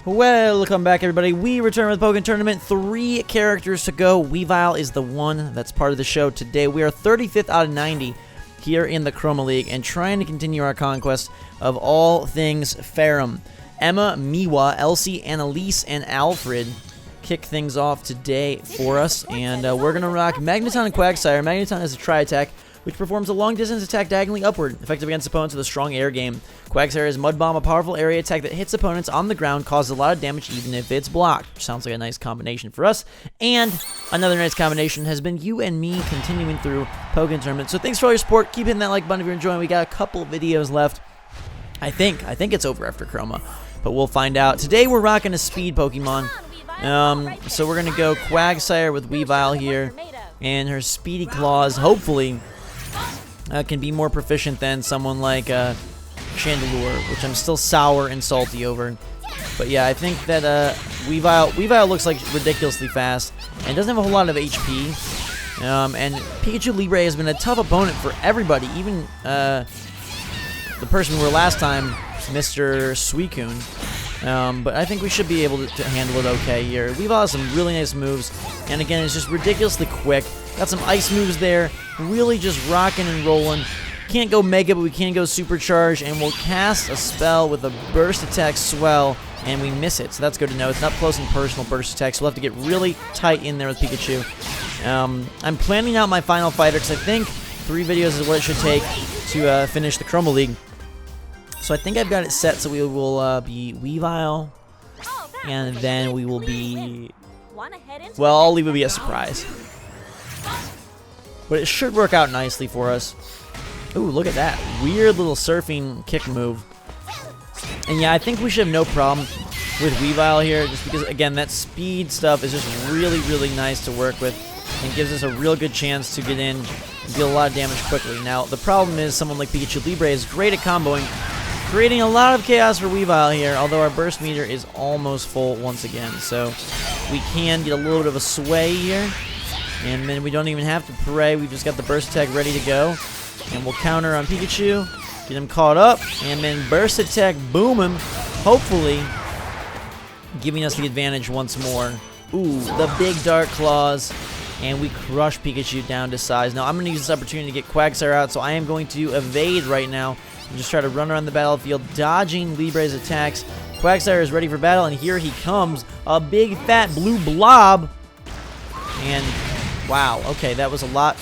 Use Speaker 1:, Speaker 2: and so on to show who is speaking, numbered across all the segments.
Speaker 1: Welcome back, everybody. We return with Pokkén Tournament. 3 characters to go. Weavile is the one that's part of the show today. We are 35th out of 90 here in the Chroma League and trying to continue our conquest of all things Ferrum. Emma, Miwa, Elsie, Annalise, and Alfred kick things off today for us. And we're going to rock Magneton and Quagsire. Magneton has a tri-attack, which performs a long-distance attack diagonally upward, effective against opponents with a strong air game. Quagsire is Mud Bomb, a powerful area attack that hits opponents on the ground, causes a lot of damage even if it's blocked. Sounds like a nice combination for us. And another nice combination has been you and me continuing through Pokkén Tournament. So thanks for all your support. Keep hitting that like button if you're enjoying. We got a couple videos left. I think it's over after Chroma, but we'll find out. Today we're rocking a speed Pokemon. So we're going to go Quagsire with Weavile here. And her speedy claws, hopefully, can be more proficient than someone like Chandelure, which I'm still sour and salty over. But yeah, I think that Weavile looks like ridiculously fast and doesn't have a whole lot of HP. And Pikachu Libre has been a tough opponent for everybody, even the person we were last time, Mr. Suicune. But I think we should be able to handle it okay here. Weavile has some really nice moves, and again, it's just ridiculously quick. Got some ice moves there, really just rocking and rolling. Can't go Mega, but we can go Supercharge, and we'll cast a spell with a Burst Attack Swell, and we miss it, so that's good to know. It's not close and personal Burst Attack, so we'll have to get really tight in there with Pikachu. I'm planning out my final fighter, because I think 3 videos is what it should take to finish the Chroma League. So I think I've got it set so we will be Weavile, and then we will be, well, I'll leave it be a surprise. But it should work out nicely for us. Ooh, look at that. Weird little surfing kick move. And yeah, I think we should have no problem with Weavile here, just because, again, that speed stuff is just really, really nice to work with and gives us a real good chance to get in and deal a lot of damage quickly. Now, the problem is someone like Pikachu Libre is great at comboing, creating a lot of chaos for Weavile here, although our burst meter is almost full once again. So we can get a little bit of a sway here. And then we don't even have to pray. We've just got the burst attack ready to go. And we'll counter on Pikachu, get him caught up, and then burst attack, boom him, hopefully giving us the advantage once more. Ooh, the big dark claws, and we crush Pikachu down to size. Now I'm going to use this opportunity to get Quagsire out, so I am going to evade right now and just try to run around the battlefield, dodging Libre's attacks. Quagsire is ready for battle, and here he comes, a big fat blue blob, and wow, okay, that was a lot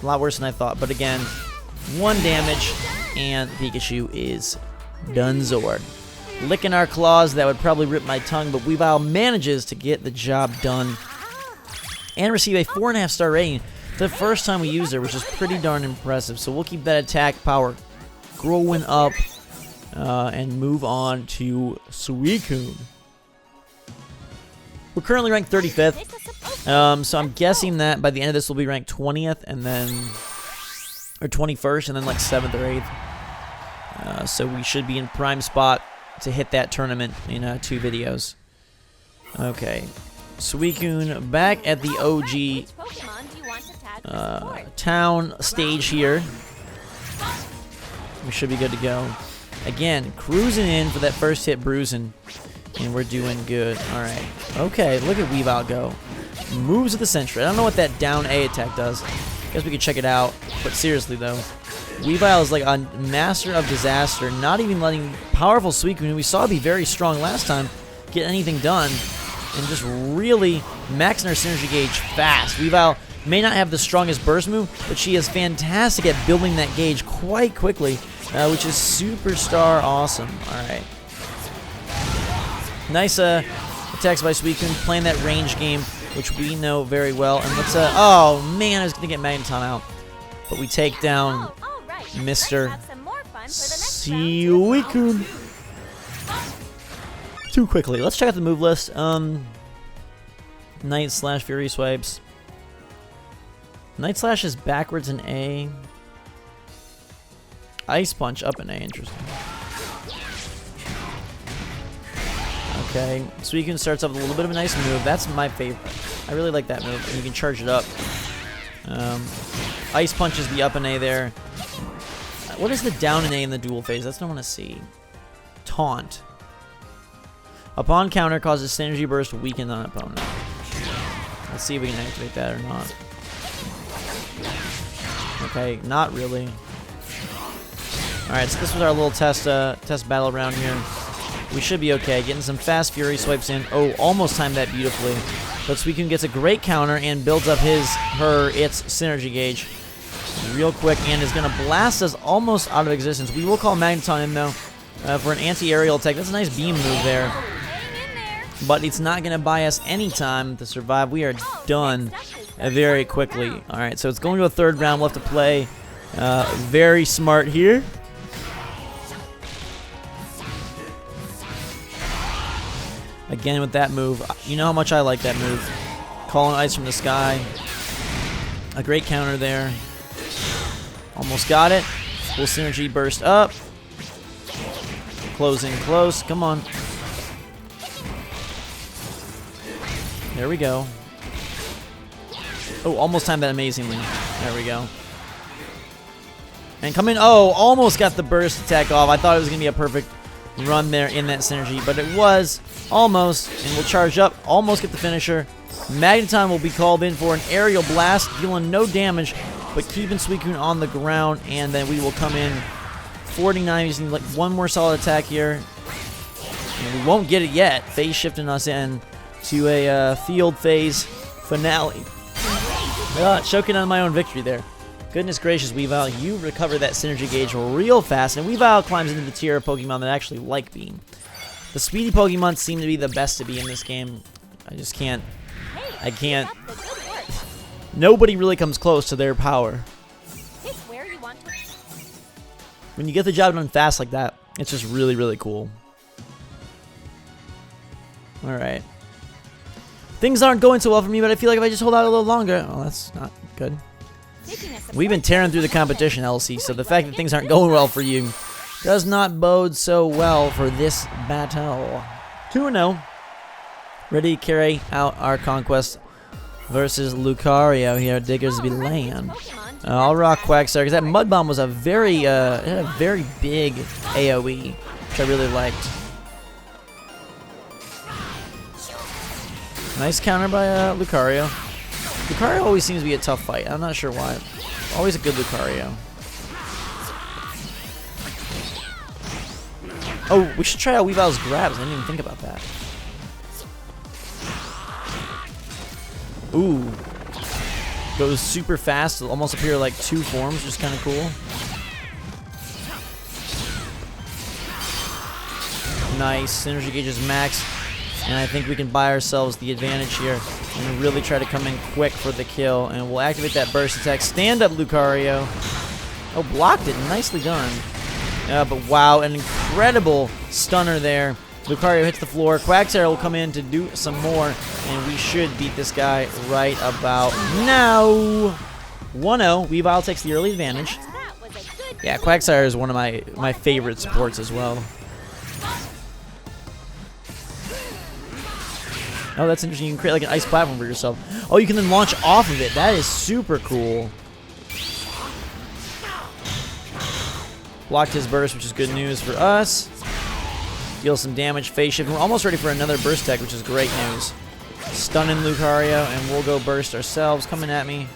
Speaker 1: worse than I thought. But again, 1 damage, and Pikachu is donezored. Licking our claws, that would probably rip my tongue, but Weavile manages to get the job done and receive a 4.5 star rating the first time we used her, which is pretty darn impressive. So we'll keep that attack power growing up and move on to Suicune. We're currently ranked 35th, so I'm guessing that by the end of this we'll be ranked 20th, and then, or 21st, and then like 7th or 8th. So we should be in prime spot to hit that tournament in 2 videos. Okay, Suicune back at the OG town stage here. We should be good to go. Again, cruising in for that first hit, bruising. And we're doing good. Alright. Okay, look at Weavile go. Moves of the century. I don't know what that down A attack does. Guess we could check it out. But seriously, though, Weavile is like a master of disaster, not even letting powerful Suicune, who we saw be very strong last time, get anything done. And just really maxing our synergy gauge fast. Weavile may not have the strongest burst move, but she is fantastic at building that gauge quite quickly, which is superstar awesome. Alright. Nice attacks by Suicune, playing that range game, which we know very well. And let's, oh man, I was going to get Magneton out. But we take down Mr. Suicune too quickly. Let's check out the move list. Night Slash, Fury Swipes. Night Slash is backwards in A. Ice Punch up in A, interesting. Okay, Suicune starts off with a little bit of a nice move. That's my favorite. I really like that move. And you can charge it up. Ice Punch is the up and A there. What is the down and A in the dual phase? That's what I want to see. Taunt. Upon counter, causes synergy burst, weaken on opponent. Let's see if we can activate that or not. Okay, not really. Alright, so this was our little test battle round here. We should be okay. Getting some fast Fury swipes in. Oh, almost timed that beautifully. But Suicune gets a great counter and builds up its synergy gauge real quick and is going to blast us almost out of existence. We will call Magneton in, though, for an anti-aerial attack. That's a nice beam move there. But it's not going to buy us any time to survive. We are done very quickly. Alright, so it's going to a third round left to play. Very smart here. Again with that move. You know how much I like that move. Calling ice from the sky. A great counter there. Almost got it. Full synergy burst up. Closing close. Come on. There we go. Oh, almost timed that amazingly. There we go. And come in. Oh, almost got the burst attack off. I thought it was going to be a perfect run there in that synergy, but it was almost, and we'll charge up, almost get the finisher. Magneton will be called in for an aerial blast, dealing no damage, but keeping Suicune on the ground, and then we will come in 49 using like one more solid attack here. And we won't get it yet, phase shifting us in to a field phase finale. Choking on my own victory there. Goodness gracious, Weavile, you recover that synergy gauge real fast, and Weavile climbs into the tier of Pokemon that actually like being. The speedy Pokemon seem to be the best to be in this game. I just can't. I can't. Nobody really comes close to their power. When you get the job done fast like that, it's just really, really cool. Alright. Things aren't going so well for me, but I feel like if I just hold out a little longer... Oh, that's not good. We've been tearing through the competition, LC, so the fact that things aren't going well for you does not bode so well for this battle. 2-0. Ready to carry out our conquest versus Lucario here at Diggers be Land. I'll rock Quagsire, because that Mud Bomb was a very, it had a very big AoE, which I really liked. Nice counter by Lucario. Lucario always seems to be a tough fight. I'm not sure why. Always a good Lucario. Oh, we should try out Weavile's grabs. I didn't even think about that. Ooh. Goes super fast. It'll almost appear like two forms, which is kind of cool. Nice. Synergy gauge is max. And I think we can buy ourselves the advantage here and really try to come in quick for the kill. And we'll activate that burst attack. Stand up, Lucario. Oh, blocked it. Nicely done. But wow, an incredible stunner there. Lucario hits the floor. Quagsire will come in to do some more. And we should beat this guy right about now. 1-0. Weavile takes the early advantage. Yeah, Quagsire is one of my favorite supports as well. Oh, that's interesting. You can create like an ice platform for yourself. Oh, you can then launch off of it. That is super cool. Blocked his burst, which is good news for us. Deal some damage, phase shift. We're almost ready for another burst tech, which is great news. Stunning Lucario, and we'll go burst ourselves. Coming at me.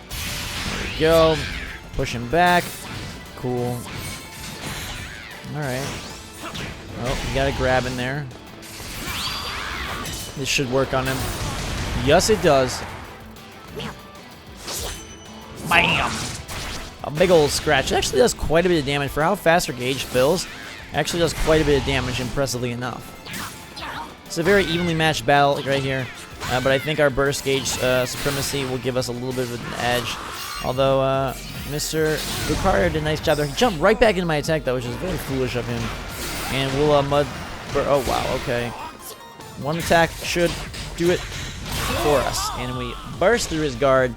Speaker 1: There we go. Push him back. Cool. Alright. Oh, we got a grab in there. This should work on him. Yes, it does. Bam! A big old scratch. It actually does quite a bit of damage for how fast her gauge fills. Actually does quite a bit of damage, impressively enough. It's a very evenly matched battle right here. But I think our burst gauge supremacy will give us a little bit of an edge. Although Mr. Lucario did a nice job there. He jumped right back into my attack, though, which is very foolish of him. And we'll oh, wow, okay. One attack should do it for us. And we burst through his guard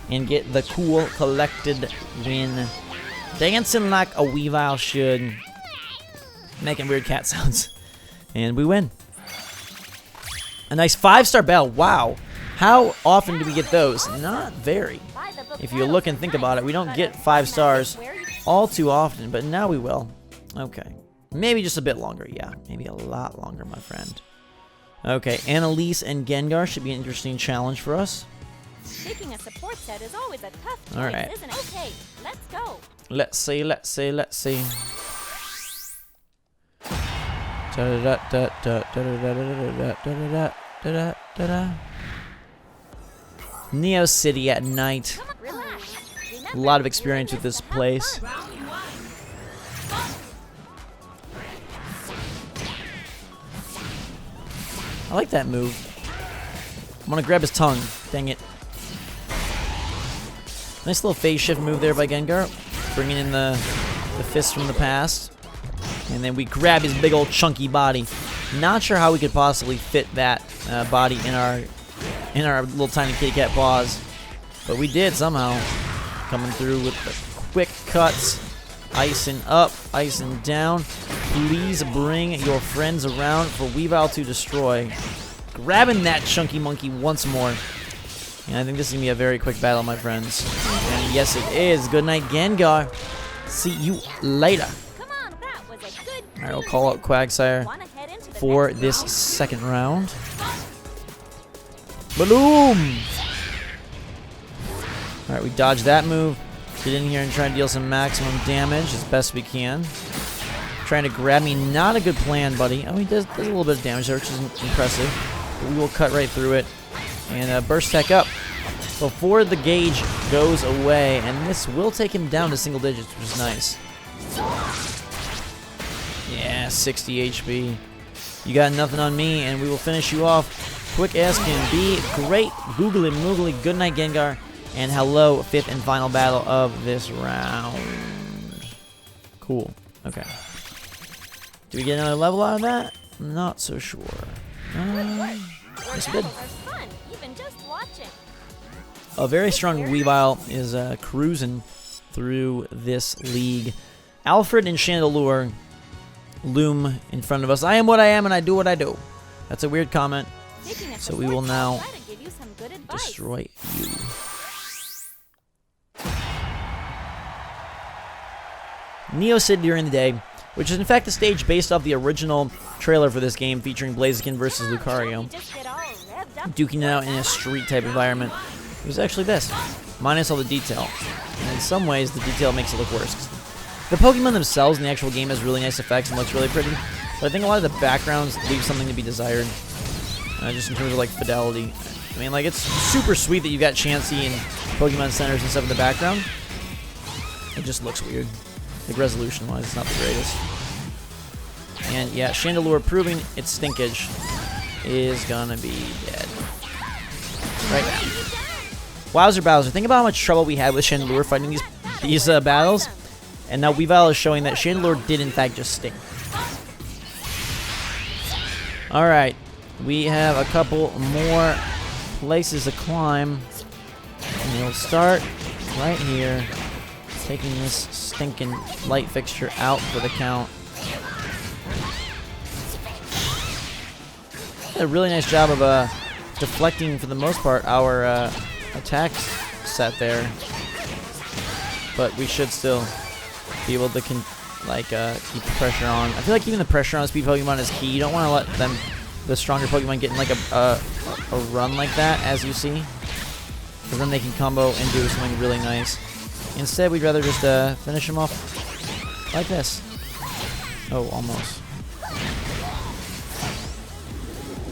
Speaker 1: and get the cool, collected win. Dancing like a Weavile should. Making weird cat sounds. And we win. A nice 5-star battle. Wow. How often do we get those? Not very. If you look and think about it, we don't get 5 stars all too often, but now we will. Okay. Maybe just a bit longer. Yeah, maybe a lot longer, my friend. Okay, Annalise and Gengar should be an interesting challenge for us.
Speaker 2: Picking a support set is always a tough choice,
Speaker 1: Alright.
Speaker 2: isn't it? Okay, let's go.
Speaker 1: Let's see, let's see, let's see. Neo City at night.
Speaker 2: Relax.
Speaker 1: A lot of experience with this place. I like that move. I'm gonna grab his tongue. Dang it. Nice little phase shift move there by Gengar. Bringing in the fist from the past. And then we grab his big old chunky body. Not sure how we could possibly fit that body in our little tiny kitty cat paws. But we did somehow. Coming through with the quick cuts. Icing up, icing down. Please bring your friends around for Weavile to destroy. Grabbing that chunky monkey once more. And I think this is going to be a very quick battle, my friends. And yes, it is. Good night, Gengar. See you later.
Speaker 2: Come on, that was a good.
Speaker 1: Alright, we'll call out Quagsire
Speaker 2: Wanna head into the
Speaker 1: for
Speaker 2: next
Speaker 1: this
Speaker 2: round?
Speaker 1: second round. Boom! Alright, we dodge that move. Get in here and try and deal some maximum damage as best we can. Trying to grab me. Not a good plan, buddy. Oh, he does a little bit of damage there, which is impressive. But we will cut right through it. And burst tech up before the gauge goes away. And this will take him down to single digits, which is nice. Yeah, 60 HP. You got nothing on me, and we will finish you off quick as can be. Great. Googly moogly. Good night, Gengar. And hello, fifth and final battle of this round. Cool. Okay. Do we get another level out of that? Not so sure. Yes, we did.
Speaker 2: Battles are fun, even just watching.
Speaker 1: A very strong Weavile is cruising through this league. Alfred and Chandelure loom in front of us. I am what I am, and I do what I do. That's a weird comment.
Speaker 2: Picking a
Speaker 1: So we
Speaker 2: support
Speaker 1: will
Speaker 2: set
Speaker 1: now
Speaker 2: try to give you some good advice.
Speaker 1: destroy you. Neo City during the day, which is in fact a stage based off the original trailer for this game featuring Blaziken versus Lucario,
Speaker 2: Just get all revved up.
Speaker 1: duking it out in a street type environment. It was actually this, minus all the detail. And in some ways, the detail makes it look worse. The Pokemon themselves in the actual game has really nice effects and looks really pretty, but I think a lot of the backgrounds leave something to be desired, just in terms of like fidelity. I mean, like, it's super sweet that you got Chansey and Pokemon centers and stuff in the background. It just looks weird. Like, resolution-wise, it's not the greatest. And yeah, Chandelure proving its stinkage is gonna be dead. Right now. Wowzer Bowser, think about how much trouble we had with Chandelure fighting these battles. And now Weavile is showing that Chandelure did in fact just stink. Alright, we have a couple more places to climb. And we'll start right here, taking this stinking light fixture out for the count. Did a really nice job of deflecting, for the most part, our attack set there. But we should still be able to keep the pressure on. I feel like keeping the pressure on speed Pokemon is key. You don't want to let the stronger Pokemon get in like a run like that, as you see, because then they can combo and do something really nice. Instead, we'd rather just finish them off like this. Oh, almost.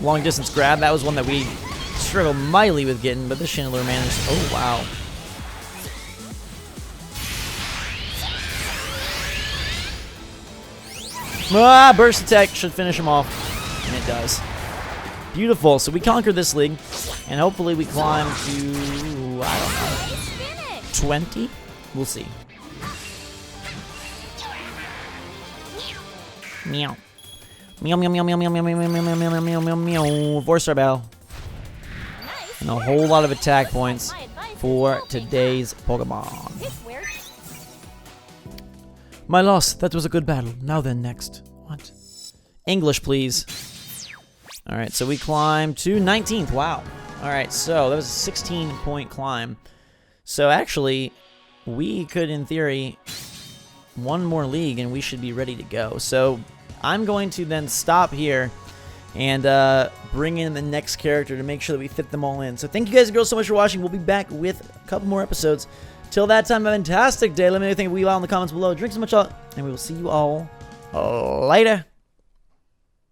Speaker 1: Long distance grab. That was one that we struggled mightily with getting, but this Chandelure managed. Oh, wow. Ah, burst attack should finish him off. And it does. Beautiful. So we conquered this league. And hopefully we climb to, I don't know, 20? We'll see. Meow. Meow, meow, meow, meow, meow, meow, meow, meow, meow, meow, meow, meow, meow. 4-star battle. And a whole lot of attack points for today's Pokemon. My loss. That was a good battle. Now then, next. What? English, please. Alright, so we climb to 19th. Wow. Alright, so that was a 16-point climb. So actually, we could, in theory, one more league and we should be ready to go. So I'm going to then stop here and bring in the next character to make sure that we fit them all in. So thank you guys and girls so much for watching. We'll be back with a couple more episodes. Till that time, have a fantastic day. Let me know what you think of Weavile in the comments below. Drink so much, and we will see you all later.